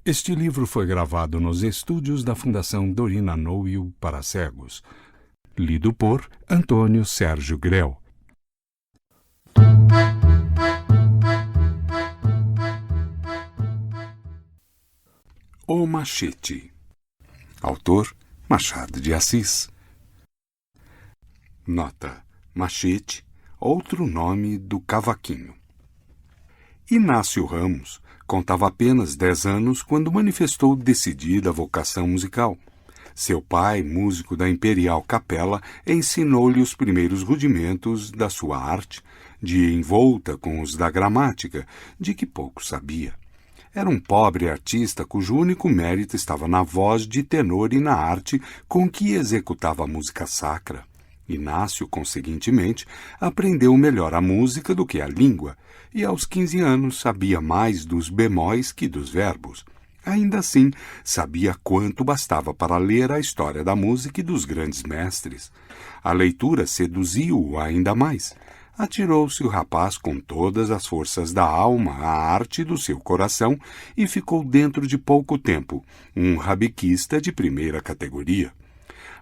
Este livro foi gravado nos estúdios da Fundação Dorina Noil para cegos. Lido por Antônio Sérgio Grell. O Machete. Autor Machado de Assis. Nota: machete, outro nome do cavaquinho. Inácio Ramos contava apenas 10 anos quando manifestou decidida vocação musical. Seu pai, músico da Imperial Capela, ensinou-lhe os primeiros rudimentos da sua arte, de envolta com os da gramática, de que pouco sabia. Era um pobre artista cujo único mérito estava na voz de tenor e na arte com que executava a música sacra. Inácio, conseguintemente, aprendeu melhor a música do que a língua, e aos 15 anos sabia mais dos bemóis que dos verbos. Ainda assim, sabia quanto bastava para ler a história da música e dos grandes mestres. A leitura seduziu-o ainda mais. Atirou-se o rapaz com todas as forças da alma à arte do seu coração e ficou dentro de pouco tempo um rabequista de primeira categoria.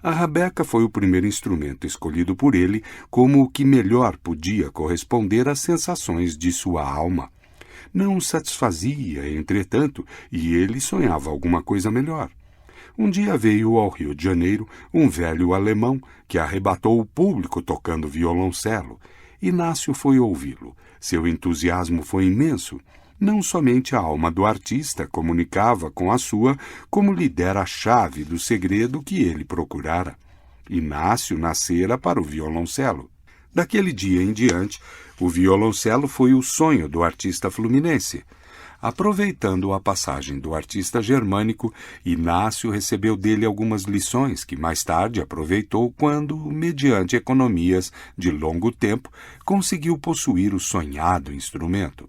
A rabeca foi o primeiro instrumento escolhido por ele como o que melhor podia corresponder às sensações de sua alma. Não o satisfazia, entretanto, e ele sonhava alguma coisa melhor. Um dia veio ao Rio de Janeiro um velho alemão que arrebatou o público tocando violoncelo. Inácio foi ouvi-lo. Seu entusiasmo foi imenso. Não somente a alma do artista comunicava com a sua, como lhe dera a chave do segredo que ele procurara. Inácio nascera para o violoncelo. Daquele dia em diante, o violoncelo foi o sonho do artista fluminense. Aproveitando a passagem do artista germânico, Inácio recebeu dele algumas lições que mais tarde aproveitou quando, mediante economias de longo tempo, conseguiu possuir o sonhado instrumento.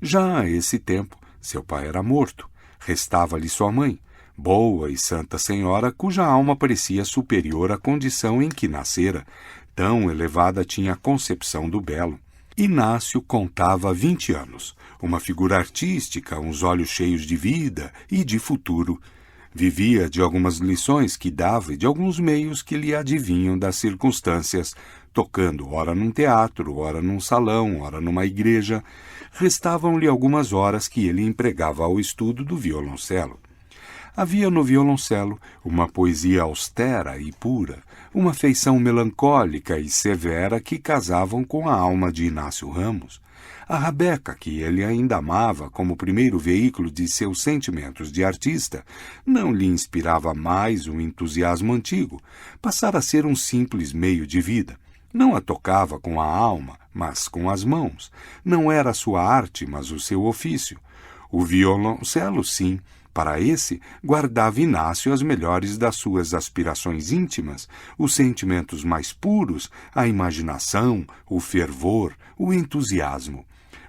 Já a esse tempo, seu pai era morto. Restava-lhe sua mãe, boa e santa senhora, cuja alma parecia superior à condição em que nascera. Tão elevada tinha a concepção do belo. Inácio contava 20 anos, uma figura artística, uns olhos cheios de vida e de futuro. Vivia de algumas lições que dava e de alguns meios que lhe adivinham das circunstâncias, tocando ora num teatro, ora num salão, ora numa igreja. Restavam-lhe algumas horas que ele empregava ao estudo do violoncelo. Havia no violoncelo uma poesia austera e pura, uma feição melancólica e severa que casavam com a alma de Inácio Ramos. A rabeca, que ele ainda amava como primeiro veículo de seus sentimentos de artista, não lhe inspirava mais o entusiasmo antigo, passara a ser um simples meio de vida. Não a tocava com a alma, mas com as mãos. Não era a sua arte, mas o seu ofício. O violoncelo, sim, para esse, guardava Inácio as melhores das suas aspirações íntimas, os sentimentos mais puros, a imaginação, o fervor, o entusiasmo.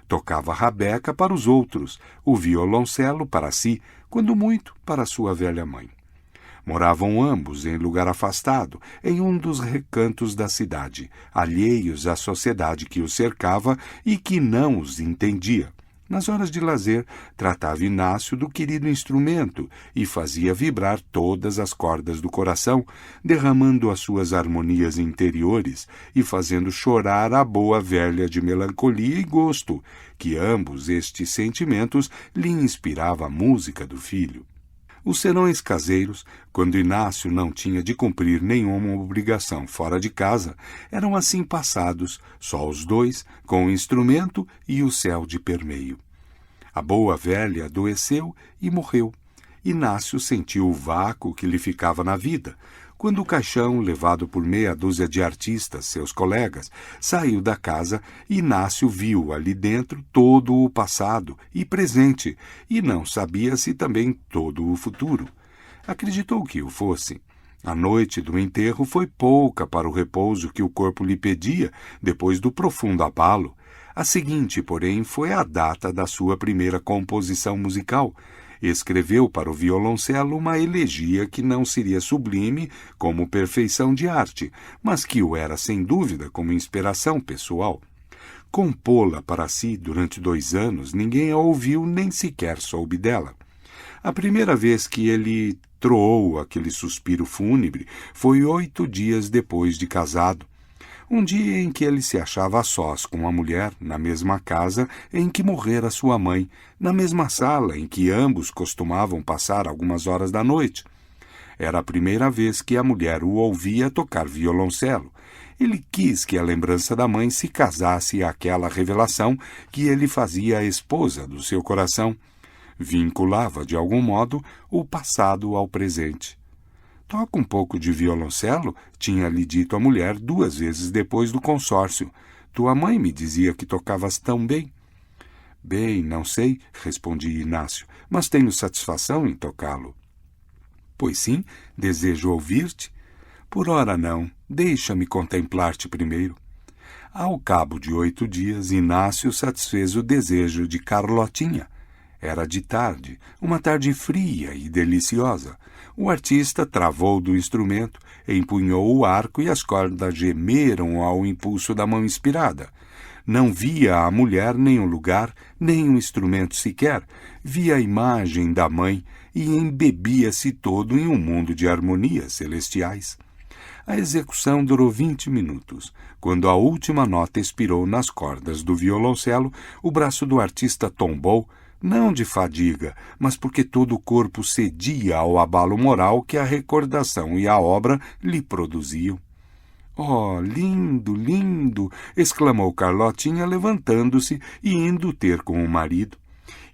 Tocava a rabeca para os outros, o violoncelo para si, quando muito para sua velha mãe. Moravam ambos em lugar afastado, em um dos recantos da cidade, alheios à sociedade que os cercava e que não os entendia. Nas horas de lazer, tratava Inácio do querido instrumento e fazia vibrar todas as cordas do coração, derramando as suas harmonias interiores e fazendo chorar a boa velha de melancolia e gosto, que ambos estes sentimentos lhe inspirava a música do filho. Os serões caseiros, quando Inácio não tinha de cumprir nenhuma obrigação fora de casa, eram assim passados, só os dois, com o instrumento e o céu de permeio. A boa velha adoeceu e morreu. Inácio sentiu o vácuo que lhe ficava na vida. Quando o caixão, levado por meia dúzia de artistas, seus colegas, saiu da casa, Inácio viu ali dentro todo o passado e presente, e não sabia se também todo o futuro. Acreditou que o fosse. A noite do enterro foi pouca para o repouso que o corpo lhe pedia depois do profundo abalo. A seguinte, porém, foi a data da sua primeira composição musical. Escreveu para o violoncelo uma elegia que não seria sublime como perfeição de arte, mas que o era sem dúvida como inspiração pessoal. Compô-la para si durante 2 anos, ninguém a ouviu nem sequer soube dela. A primeira vez que ele troou aquele suspiro fúnebre foi 8 dias depois de casado. Um dia em que ele se achava a sós com a mulher, na mesma casa em que morrera sua mãe, na mesma sala em que ambos costumavam passar algumas horas da noite. Era a primeira vez que a mulher o ouvia tocar violoncelo. Ele quis que a lembrança da mãe se casasse àquela revelação que ele fazia a esposa do seu coração. Vinculava, de algum modo, o passado ao presente. Toca um pouco de violoncelo, tinha-lhe dito a mulher 2 vezes depois do consórcio. Tua mãe me dizia que tocavas tão bem. Bem, não sei, respondi Inácio, mas tenho satisfação em tocá-lo. Pois sim, desejo ouvir-te. Por ora não, deixa-me contemplar-te primeiro. Ao cabo de 8 dias, Inácio satisfez o desejo de Carlotinha. Era de tarde, uma tarde fria e deliciosa. O artista travou do instrumento, empunhou o arco e as cordas gemeram ao impulso da mão inspirada. Não via a mulher nem o lugar, nem o instrumento sequer. Via a imagem da mãe e embebia-se todo em um mundo de harmonias celestiais. A execução durou 20 minutos. Quando a última nota expirou nas cordas do violoncelo, o braço do artista tombou, não de fadiga, mas porque todo o corpo cedia ao abalo moral que a recordação e a obra lhe produziam. Oh, lindo, lindo! Exclamou Carlotinha, levantando-se e indo ter com o marido.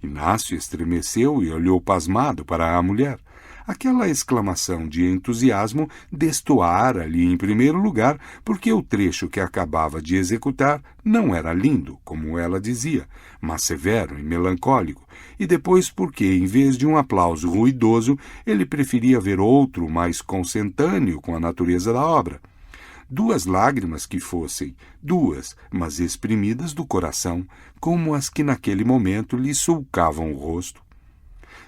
Inácio estremeceu e olhou pasmado para a mulher. Aquela exclamação de entusiasmo destoara-lhe em primeiro lugar porque o trecho que acabava de executar não era lindo, como ela dizia, mas severo e melancólico, e depois porque, em vez de um aplauso ruidoso, ele preferia ver outro mais consentâneo com a natureza da obra. 2 lágrimas que fossem, 2, mas exprimidas do coração, como as que naquele momento lhe sulcavam o rosto.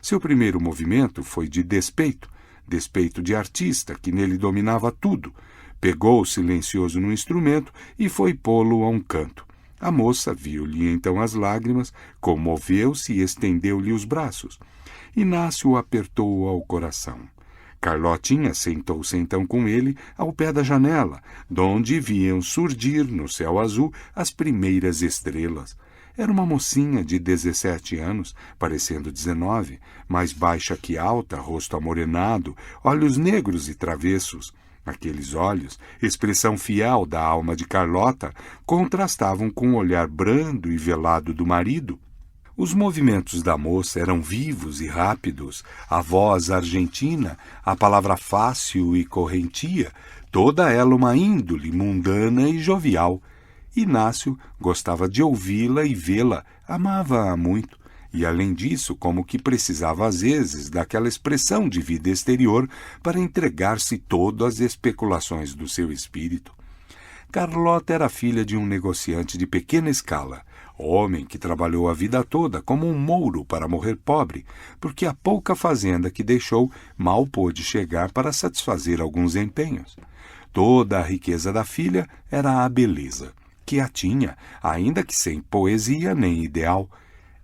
Seu primeiro movimento foi de despeito, despeito de artista, que nele dominava tudo. Pegou silencioso no instrumento e foi pô-lo a um canto. A moça viu-lhe então as lágrimas, comoveu-se e estendeu-lhe os braços. Inácio o apertou ao coração. Carlotinha sentou-se então com ele ao pé da janela, donde viam surgir no céu azul as primeiras estrelas. Era uma mocinha de 17 anos, parecendo 19, mais baixa que alta, rosto amorenado, olhos negros e travessos. Aqueles olhos, expressão fiel da alma de Carlota, contrastavam com o olhar brando e velado do marido. Os movimentos da moça eram vivos e rápidos, a voz argentina, a palavra fácil e correntia, toda ela uma índole mundana e jovial. Inácio gostava de ouvi-la e vê-la, amava-a muito, e além disso, como que precisava às vezes daquela expressão de vida exterior para entregar-se todo às especulações do seu espírito. Carlota era filha de um negociante de pequena escala, homem que trabalhou a vida toda como um mouro para morrer pobre, porque a pouca fazenda que deixou mal pôde chegar para satisfazer alguns empenhos. Toda a riqueza da filha era a beleza, que a tinha, ainda que sem poesia nem ideal.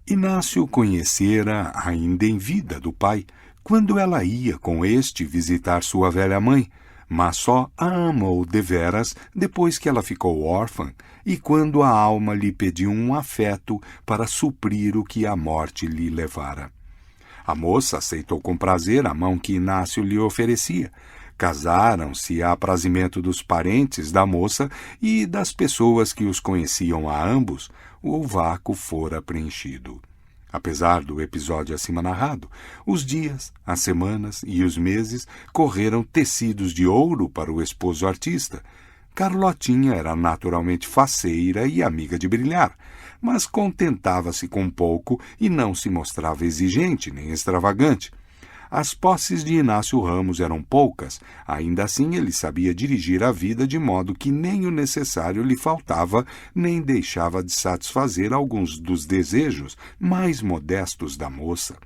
Inácio conhecera ainda em vida do pai, quando ela ia com este visitar sua velha mãe, mas só a amou deveras depois que ela ficou órfã e quando a alma lhe pediu um afeto para suprir o que a morte lhe levara. A moça aceitou com prazer a mão que Inácio lhe oferecia. Casaram-se a aprazimento dos parentes da moça e das pessoas que os conheciam a ambos. O vácuo fora preenchido. Apesar do episódio acima narrado, os dias, as semanas e os meses correram tecidos de ouro para o esposo artista. Carlotinha era naturalmente faceira e amiga de brilhar, mas contentava-se com pouco e não se mostrava exigente nem extravagante. As posses de Inácio Ramos eram poucas, ainda assim ele sabia dirigir a vida de modo que nem o necessário lhe faltava, nem deixava de satisfazer alguns dos desejos mais modestos da moça.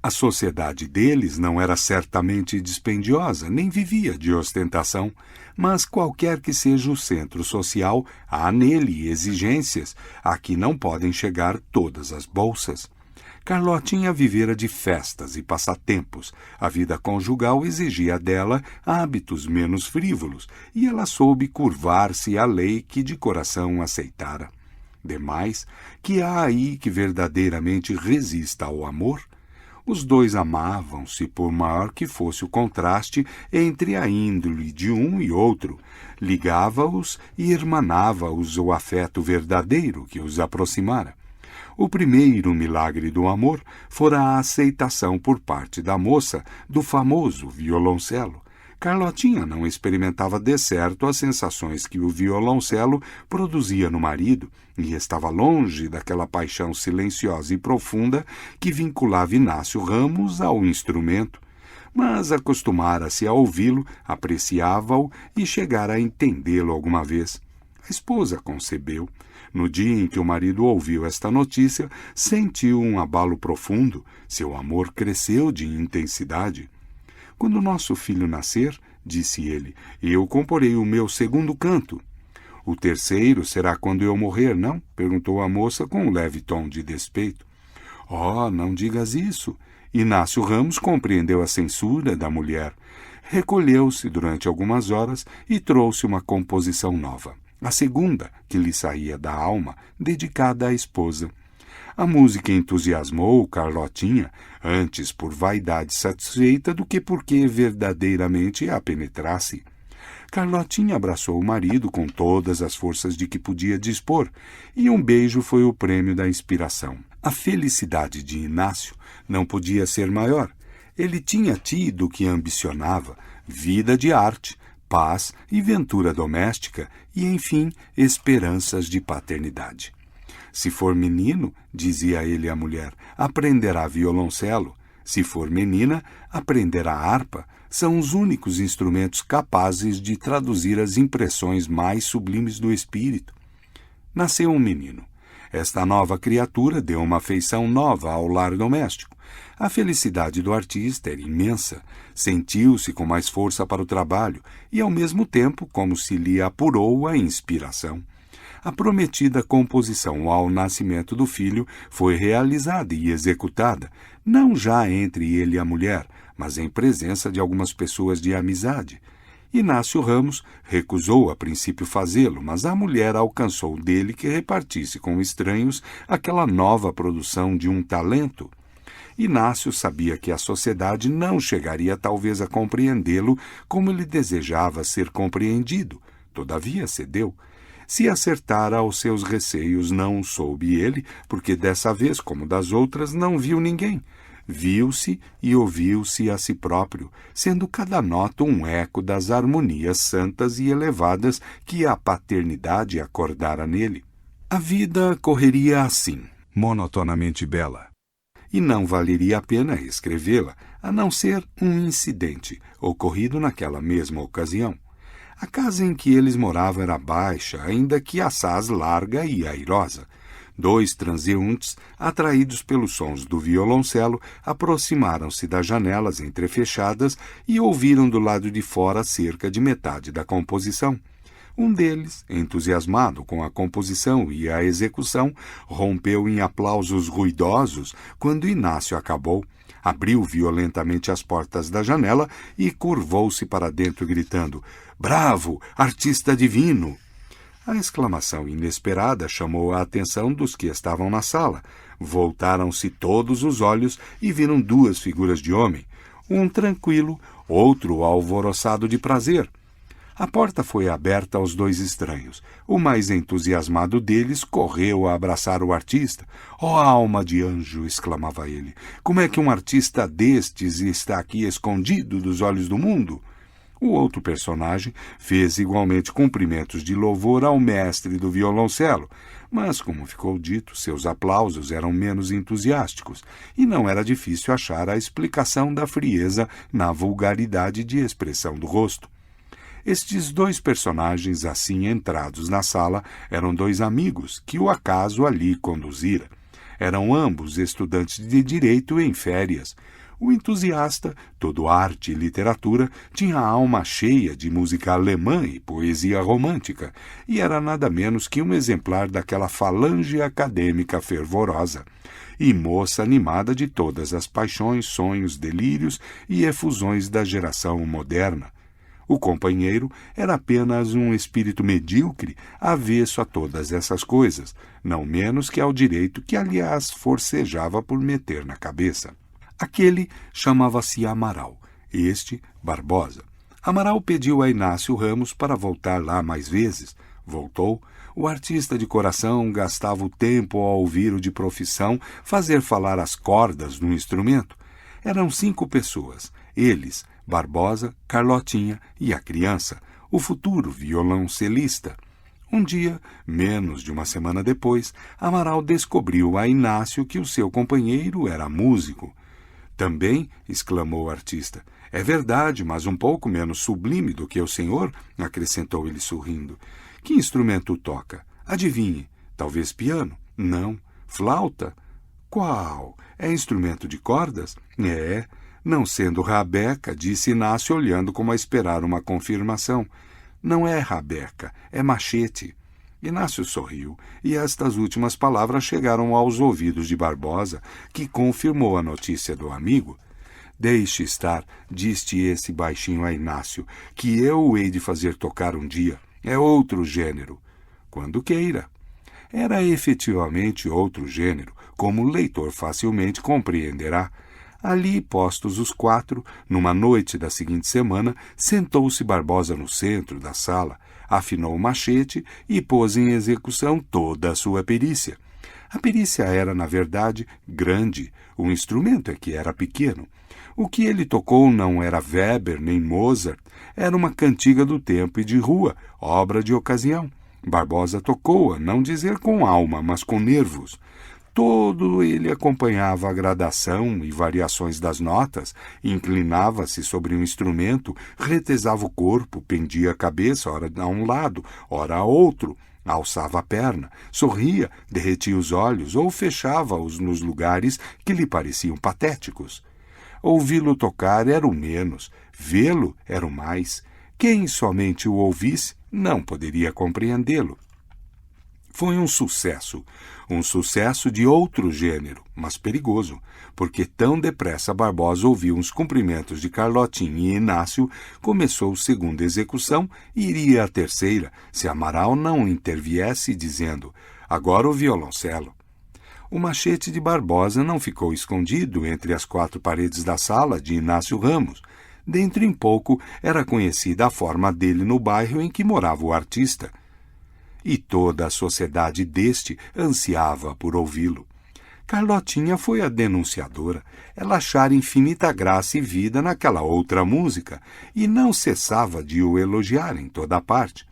A sociedade deles não era certamente dispendiosa, nem vivia de ostentação, mas qualquer que seja o centro social, há nele exigências a que não podem chegar todas as bolsas. Carlotinha vivera de festas e passatempos. A vida conjugal exigia dela hábitos menos frívolos, e ela soube curvar-se à lei que de coração aceitara. Demais, que há aí que verdadeiramente resista ao amor? Os dois amavam-se, por maior que fosse o contraste entre a índole de um e outro. Ligava-os e irmanava-os o afeto verdadeiro que os aproximara. O primeiro milagre do amor fora a aceitação por parte da moça do famoso violoncelo. Carlotinha não experimentava de certo as sensações que o violoncelo produzia no marido e estava longe daquela paixão silenciosa e profunda que vinculava Inácio Ramos ao instrumento. Mas acostumara-se a ouvi-lo, apreciava-o e chegara a entendê-lo alguma vez. A esposa concebeu. No dia em que o marido ouviu esta notícia, sentiu um abalo profundo. Seu amor cresceu de intensidade. Quando nosso filho nascer, disse ele, eu comporei o meu segundo canto. O terceiro será quando eu morrer, não? Perguntou a moça com um leve tom de despeito. Oh, não digas isso. Inácio Ramos compreendeu a censura da mulher. Recolheu-se durante algumas horas e trouxe uma composição nova. A segunda, que lhe saía da alma, dedicada à esposa. A música entusiasmou Carlotinha, antes por vaidade satisfeita do que porque verdadeiramente a penetrasse. Carlotinha abraçou o marido com todas as forças de que podia dispor, e um beijo foi o prêmio da inspiração. A felicidade de Inácio não podia ser maior. Ele tinha tido o que ambicionava, vida de arte, paz e ventura doméstica e, enfim, esperanças de paternidade. Se for menino, dizia ele à mulher, aprenderá violoncelo. Se for menina, aprenderá harpa. São os únicos instrumentos capazes de traduzir as impressões mais sublimes do espírito. Nasceu um menino. Esta nova criatura deu uma afeição nova ao lar doméstico. A felicidade do artista era imensa. Sentiu-se com mais força para o trabalho e, ao mesmo tempo, como se lhe apurou a inspiração. A prometida composição ao nascimento do filho foi realizada e executada, não já entre ele e a mulher, mas em presença de algumas pessoas de amizade. Inácio Ramos recusou a princípio fazê-lo, mas a mulher alcançou dele que repartisse com estranhos aquela nova produção de um talento. Inácio sabia que a sociedade não chegaria talvez a compreendê-lo como ele desejava ser compreendido. Todavia cedeu. Se acertara aos seus receios, não soube ele, porque dessa vez, como das outras, não viu ninguém. Viu-se e ouviu-se a si próprio, sendo cada nota um eco das harmonias santas e elevadas que a paternidade acordara nele. A vida correria assim, monotonamente bela. E não valeria a pena escrevê-la, a não ser um incidente, ocorrido naquela mesma ocasião. A casa em que eles moravam era baixa, ainda que assaz larga e airosa. 2 transeuntes, atraídos pelos sons do violoncelo, aproximaram-se das janelas entrefechadas e ouviram do lado de fora cerca de metade da composição. Um deles, entusiasmado com a composição e a execução, rompeu em aplausos ruidosos quando Inácio acabou. Abriu violentamente as portas da janela e curvou-se para dentro, gritando: "Bravo, artista divino!" A exclamação inesperada chamou a atenção dos que estavam na sala. Voltaram-se todos os olhos e viram 2 figuras de homem, um tranquilo, outro alvoroçado de prazer. A porta foi aberta aos 2 estranhos. O mais entusiasmado deles correu a abraçar o artista. "Ó alma de anjo!" exclamava ele. "Como é que um artista destes está aqui escondido dos olhos do mundo?" O outro personagem fez igualmente cumprimentos de louvor ao mestre do violoncelo, mas, como ficou dito, seus aplausos eram menos entusiásticos, e não era difícil achar a explicação da frieza na vulgaridade de expressão do rosto. Estes 2 personagens, assim entrados na sala, eram 2 amigos que o acaso ali conduzira. Eram ambos estudantes de direito em férias. O entusiasta, todo arte e literatura, tinha a alma cheia de música alemã e poesia romântica, e era nada menos que um exemplar daquela falange acadêmica fervorosa, e moça animada de todas as paixões, sonhos, delírios e efusões da geração moderna. O companheiro era apenas um espírito medíocre, avesso a todas essas coisas, não menos que ao direito que, aliás, forcejava por meter na cabeça. Aquele chamava-se Amaral, este Barbosa. Amaral pediu a Inácio Ramos para voltar lá mais vezes. Voltou. O artista de coração gastava o tempo ao ouvir o de profissão fazer falar as cordas no instrumento. Eram 5 pessoas, eles, Barbosa, Carlotinha e a criança, o futuro violoncelista. Um dia, menos de uma semana depois, Amaral descobriu a Inácio que o seu companheiro era músico. Também, exclamou o artista, é verdade, mas um pouco menos sublime do que o senhor, acrescentou ele sorrindo. Que instrumento toca? Adivinhe. Talvez piano? Não. Flauta? Qual? É instrumento de cordas? É. Não sendo rabeca, disse Inácio, olhando como a esperar uma confirmação. Não é rabeca, é machete. Inácio sorriu, e estas últimas palavras chegaram aos ouvidos de Barbosa, que confirmou a notícia do amigo. Deixe estar, disse esse baixinho a Inácio, que eu o hei de fazer tocar um dia. É outro gênero. Quando queira. Era efetivamente outro gênero, como o leitor facilmente compreenderá. Ali, postos os 4, numa noite da seguinte semana, sentou-se Barbosa no centro da sala, afinou o machete e pôs em execução toda a sua perícia. A perícia era, na verdade, grande, o instrumento é que era pequeno. O que ele tocou não era Weber nem Mozart, era uma cantiga do tempo e de rua, obra de ocasião. Barbosa tocou-a, não dizer com alma, mas com nervos. Todo ele acompanhava a gradação e variações das notas, inclinava-se sobre um instrumento, retesava o corpo, pendia a cabeça, ora a um lado, ora a outro, alçava a perna, sorria, derretia os olhos ou fechava-os nos lugares que lhe pareciam patéticos. Ouvi-lo tocar era o menos, vê-lo era o mais. Quem somente o ouvisse não poderia compreendê-lo. Foi um sucesso de outro gênero, mas perigoso, porque tão depressa Barbosa ouviu os cumprimentos de Carlotinha e Inácio, começou a segunda execução e iria a terceira, se Amaral não interviesse dizendo, agora o violoncelo. O machete de Barbosa não ficou escondido entre as 4 paredes da sala de Inácio Ramos. Dentro em pouco era conhecida a forma dele no bairro em que morava o artista. E toda a sociedade deste ansiava por ouvi-lo. Carlotinha foi a denunciadora. Ela achara infinita graça e vida naquela outra música, e não cessava de o elogiar em toda a parte.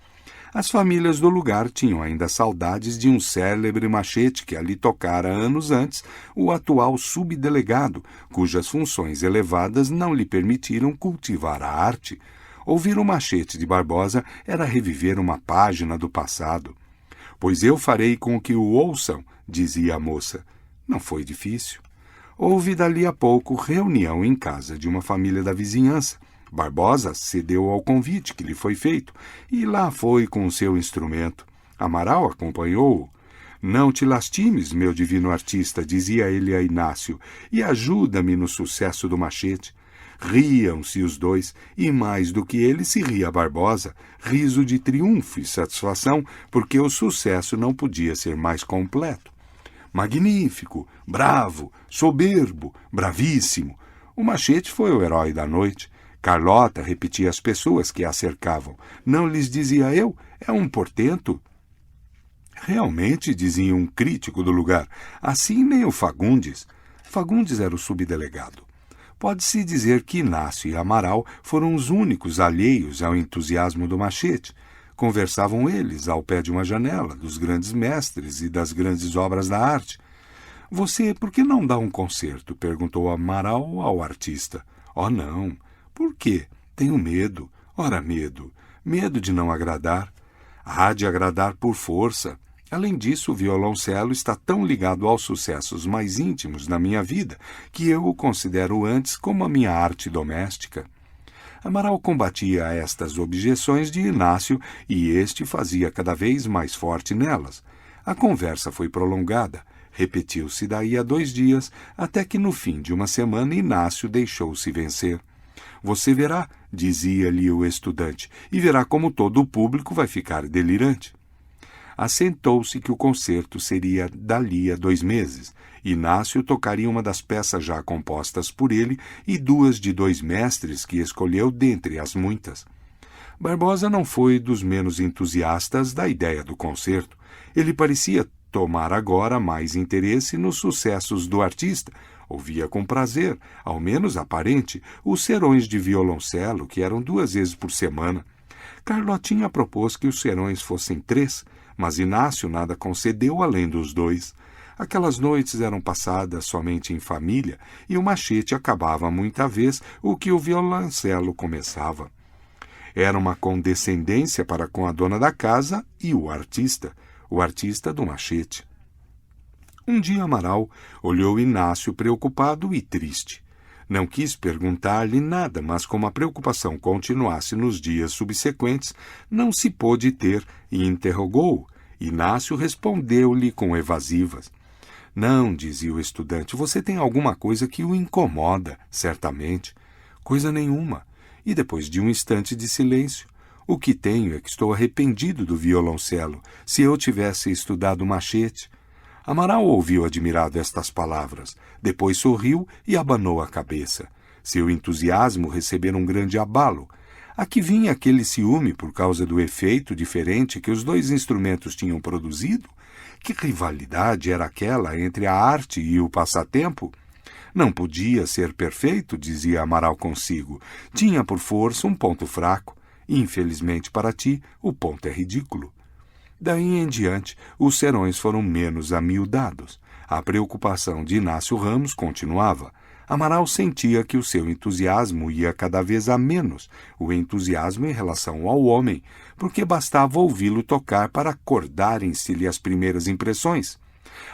As famílias do lugar tinham ainda saudades de um célebre machete que ali tocara anos antes o atual subdelegado, cujas funções elevadas não lhe permitiram cultivar a arte. Ouvir o machete de Barbosa era reviver uma página do passado. Pois eu farei com que o ouçam, dizia a moça. Não foi difícil. Houve dali a pouco reunião em casa de uma família da vizinhança. Barbosa cedeu ao convite que lhe foi feito, e lá foi com o seu instrumento. Amaral acompanhou-o. Não te lastimes, meu divino artista, dizia ele a Inácio, e ajuda-me no sucesso do machete. Riam-se os dois, e mais do que ele se ria Barbosa, riso de triunfo e satisfação, porque o sucesso não podia ser mais completo. Magnífico, bravo, soberbo, bravíssimo. O machete foi o herói da noite. Carlota repetia às pessoas que a cercavam. Não lhes dizia eu, é um portento. Realmente, dizia um crítico do lugar, assim nem o Fagundes. Fagundes era o subdelegado. Pode-se dizer que Inácio e Amaral foram os únicos alheios ao entusiasmo do machete. Conversavam eles ao pé de uma janela dos grandes mestres e das grandes obras da arte. Você por que não dá um concerto? Perguntou Amaral ao artista. Oh, não. Por quê? Tenho medo. Ora, medo. Medo de não agradar. Há de agradar por força. Além disso, o violoncelo está tão ligado aos sucessos mais íntimos da minha vida que eu o considero antes como a minha arte doméstica. Amaral combatia estas objeções de Inácio e este fazia cada vez mais forte nelas. A conversa foi prolongada. Repetiu-se daí a 2 dias, até que no fim de uma semana Inácio deixou-se vencer. Você verá, dizia-lhe o estudante, e verá como todo o público vai ficar delirante. Assentou-se que o concerto seria dali a 2 meses. Inácio tocaria uma das peças já compostas por ele e 2 de 2 mestres que escolheu dentre as muitas. Barbosa não foi dos menos entusiastas da ideia do concerto. Ele parecia tomar agora mais interesse nos sucessos do artista. Ouvia com prazer, ao menos aparente, os serões de violoncelo, que eram 2 vezes por semana. Carlotinha propôs que os serões fossem 3, mas Inácio nada concedeu além dos 2. Aquelas noites eram passadas somente em família e o machete acabava muita vez o que o violoncelo começava. Era uma condescendência para com a dona da casa e o artista do machete. Um dia Amaral olhou Inácio preocupado e triste. Não quis perguntar-lhe nada, mas como a preocupação continuasse nos dias subsequentes, não se pôde ter e interrogou-o. Inácio respondeu-lhe com evasivas. Não, dizia o estudante, você tem alguma coisa que o incomoda, certamente. Coisa nenhuma. E depois de um instante de silêncio, o que tenho é que estou arrependido do violoncelo. Se eu tivesse estudado machete. Amaral ouviu admirado estas palavras. Depois sorriu e abanou a cabeça. Seu entusiasmo recebera um grande abalo. A que vinha aquele ciúme por causa do efeito diferente que os 2 instrumentos tinham produzido? Que rivalidade era aquela entre a arte e o passatempo? Não podia ser perfeito, dizia Amaral consigo. Tinha por força um ponto fraco. Infelizmente para ti, o ponto é ridículo. Daí em diante, os serões foram menos amiudados. A preocupação de Inácio Ramos continuava. Amaral sentia que o seu entusiasmo ia cada vez a menos, o entusiasmo em relação ao homem, porque bastava ouvi-lo tocar para acordarem-se-lhe as primeiras impressões.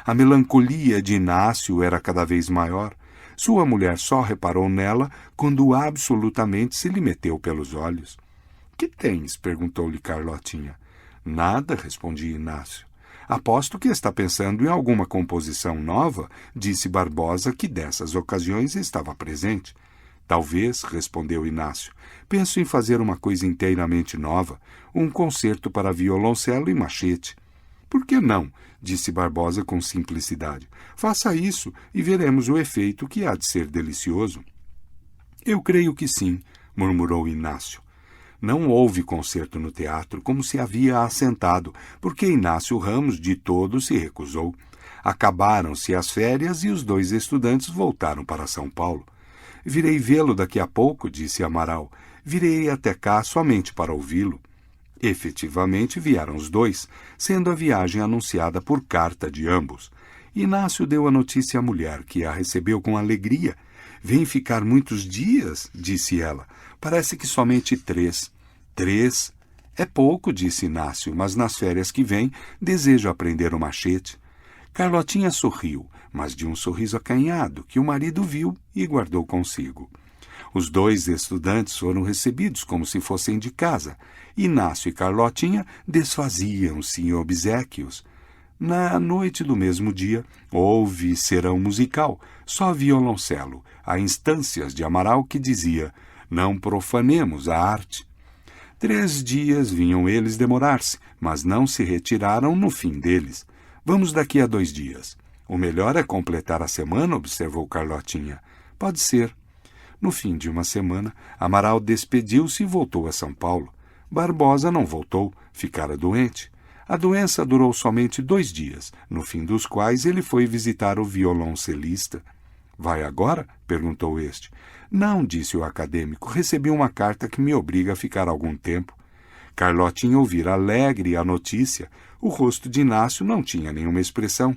A melancolia de Inácio era cada vez maior. Sua mulher só reparou nela quando absolutamente se lhe meteu pelos olhos. — Que tens? — perguntou-lhe Carlotinha. — Nada — respondia Inácio. — Aposto que está pensando em alguma composição nova, disse Barbosa, que dessas ocasiões estava presente. — Talvez — respondeu Inácio. — Penso em fazer uma coisa inteiramente nova, um concerto para violoncelo e machete. — Por que não? Disse Barbosa com simplicidade. — Faça isso e veremos o efeito, que há de ser delicioso. — Eu creio que sim, murmurou Inácio. Não houve concerto no teatro, como se havia assentado, porque Inácio Ramos de todo se recusou. Acabaram-se as férias e os 2 estudantes voltaram para São Paulo. — Virei vê-lo daqui a pouco, disse Amaral. — Virei até cá somente para ouvi-lo. Efetivamente vieram os 2, sendo a viagem anunciada por carta de ambos. Inácio deu a notícia à mulher, que a recebeu com alegria. — Vem ficar muitos dias? Disse ela. — Parece que somente 3. — 3? É pouco, disse Inácio, mas nas férias que vêm desejo aprender o machete. Carlotinha sorriu, mas de um sorriso acanhado, que o marido viu e guardou consigo. Os 2 estudantes foram recebidos como se fossem de casa. Inácio e Carlotinha desfaziam-se em obséquios. Na noite do mesmo dia, houve serão musical, só violoncelo, a instâncias de Amaral, que dizia: não profanemos a arte. 3 dias vinham eles demorar-se, mas não se retiraram no fim deles. Vamos daqui a 2 dias. O melhor é completar a semana, observou Carlotinha. Pode ser. No fim de uma semana, Amaral despediu-se e voltou a São Paulo. Barbosa não voltou, ficara doente. A doença durou somente 2 dias, no fim dos quais ele foi visitar o violoncelista. — Vai agora? — perguntou este. — Não, disse o acadêmico. Recebi uma carta que me obriga a ficar algum tempo. Carlotinha ouvira alegre a notícia. O rosto de Inácio não tinha nenhuma expressão.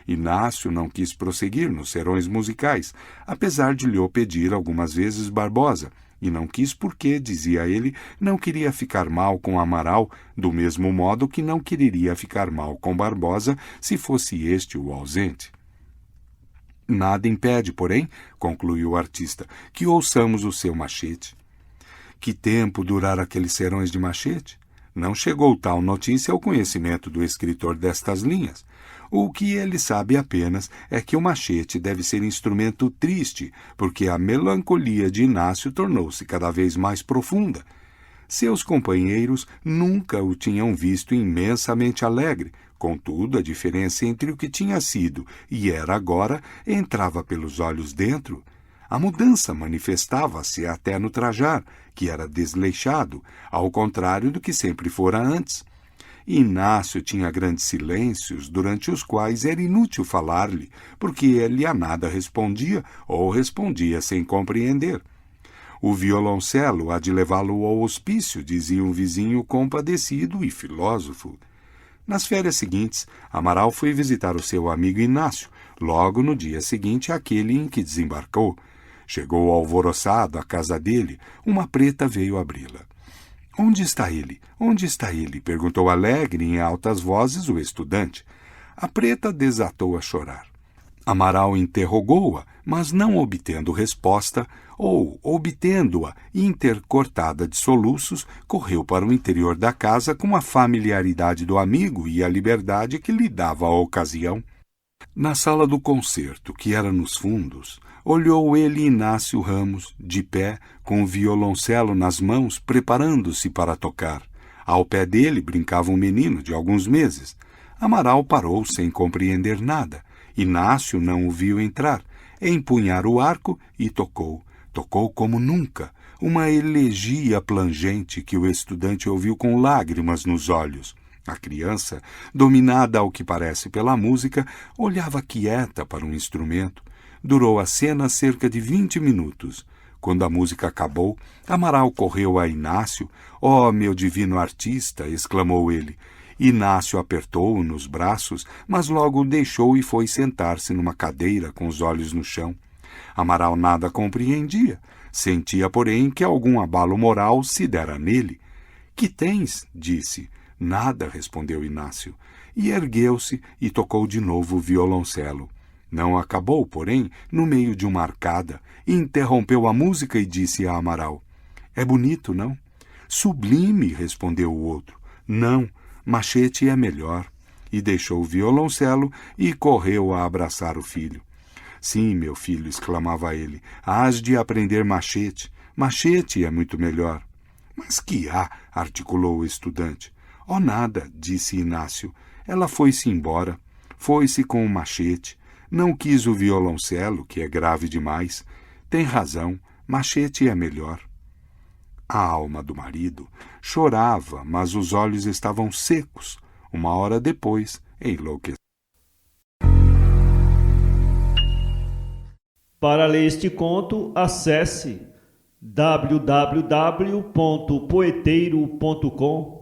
Inácio não quis prosseguir nos serões musicais, apesar de lhe o pedir algumas vezes Barbosa, E não quis porque, dizia ele, não queria ficar mal com Amaral, do mesmo modo que não quereria ficar mal com Barbosa se fosse este o ausente. Nada impede, porém, concluiu o artista, que ouçamos o seu Machete. Que tempo duraram aqueles serões de Machete? Não chegou tal notícia ao conhecimento do escritor destas linhas. O que ele sabe apenas é que o Machete deve ser instrumento triste, porque a melancolia de Inácio tornou-se cada vez mais profunda. Seus companheiros nunca o tinham visto imensamente alegre. Contudo, a diferença entre o que tinha sido e era agora entrava pelos olhos dentro. A mudança manifestava-se até no trajar, que era desleixado, ao contrário do que sempre fora antes. Inácio tinha grandes silêncios, durante os quais era inútil falar-lhe, porque ele a nada respondia ou respondia sem compreender. O violoncelo há de levá-lo ao hospício, dizia um vizinho compadecido e filósofo. Nas férias seguintes, Amaral foi visitar o seu amigo Inácio, logo no dia seguinte àquele em que desembarcou. Chegou alvoroçado à casa dele, uma preta veio abri-la. Onde está ele? Onde está ele? Perguntou alegre em altas vozes o estudante. A preta desatou a chorar. Amaral interrogou-a, mas não obtendo resposta, ou, obtendo-a intercortada de soluços, correu para o interior da casa com a familiaridade do amigo e a liberdade que lhe dava a ocasião. Na sala do concerto, que era nos fundos, olhou ele Inácio Ramos, de pé, com o violoncelo nas mãos, preparando-se para tocar. Ao pé dele brincava um menino de alguns meses. Amaral parou sem compreender nada. Inácio não o viu entrar, empunhar o arco e tocou. Tocou como nunca, uma elegia plangente que o estudante ouviu com lágrimas nos olhos. A criança, dominada ao que parece pela música, olhava quieta para um instrumento. Durou a cena cerca de 20 minutos. Quando a música acabou, Amaral correu a Inácio. «Oh, meu divino artista!» exclamou ele. Inácio apertou-o nos braços, mas logo o deixou e foi sentar-se numa cadeira com os olhos no chão. Amaral nada compreendia. Sentia, porém, que algum abalo moral se dera nele. «Que tens?» disse. «Nada», respondeu Inácio. E ergueu-se e tocou de novo o violoncelo. Não acabou, porém, no meio de uma arcada. Interrompeu a música e disse a Amaral. «É bonito, não?» «Sublime», respondeu o outro. «Não, Machete é melhor». E deixou o violoncelo e correu a abraçar o filho. «Sim, meu filho», exclamava ele, «hás de aprender Machete. Machete é muito melhor». «Mas que há?» articulou o estudante. «Oh, nada», disse Inácio. «Ela foi-se embora. Foi-se com o Machete. Não quis o violoncelo, que é grave demais. Tem razão, Machete é melhor». A alma do marido chorava, mas os olhos estavam secos. Uma hora depois, enlouqueceu. Para ler este conto, acesse www.poeteiro.com